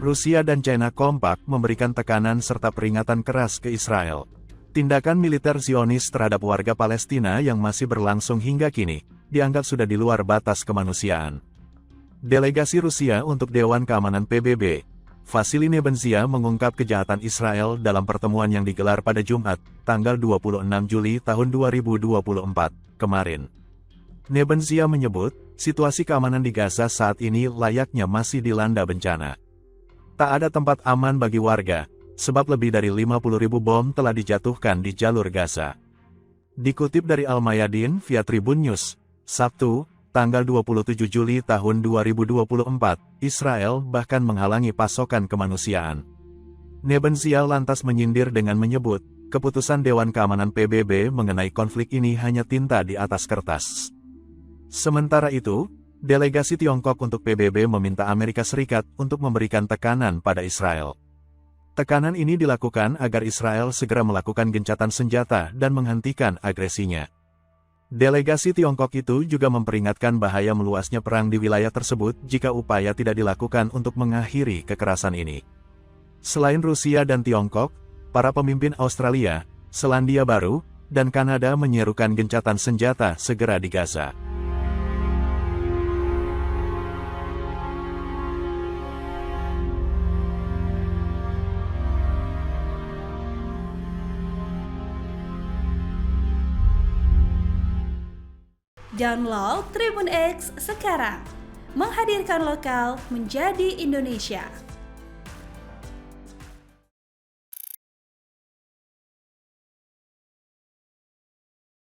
Rusia dan China kompak memberikan tekanan serta peringatan keras ke Israel. Tindakan militer Zionis terhadap warga Palestina yang masih berlangsung hingga kini, dianggap sudah di luar batas kemanusiaan. Delegasi Rusia untuk Dewan Keamanan PBB, Vasily Nebenzia mengungkap kejahatan Israel dalam pertemuan yang digelar pada Jumat, tanggal 26 Juli tahun 2024, kemarin. Nebenzia menyebut, situasi keamanan di Gaza saat ini layaknya masih dilanda bencana. Tak ada tempat aman bagi warga, sebab lebih dari 50.000 bom telah dijatuhkan di jalur Gaza. Dikutip dari Al-Mayadin via Tribun News, Sabtu, tanggal 27 Juli tahun 2024, Israel bahkan menghalangi pasokan kemanusiaan. Nebenzia lantas menyindir dengan menyebut, keputusan Dewan Keamanan PBB mengenai konflik ini hanya tinta di atas kertas. Sementara itu, delegasi Tiongkok untuk PBB meminta Amerika Serikat untuk memberikan tekanan pada Israel. Tekanan ini dilakukan agar Israel segera melakukan gencatan senjata dan menghentikan agresinya. Delegasi Tiongkok itu juga memperingatkan bahaya meluasnya perang di wilayah tersebut jika upaya tidak dilakukan untuk mengakhiri kekerasan ini. Selain Rusia dan Tiongkok, para pemimpin Australia, Selandia Baru, dan Kanada menyerukan gencatan senjata segera di Gaza. Download Tribun X sekarang, menghadirkan lokal menjadi Indonesia.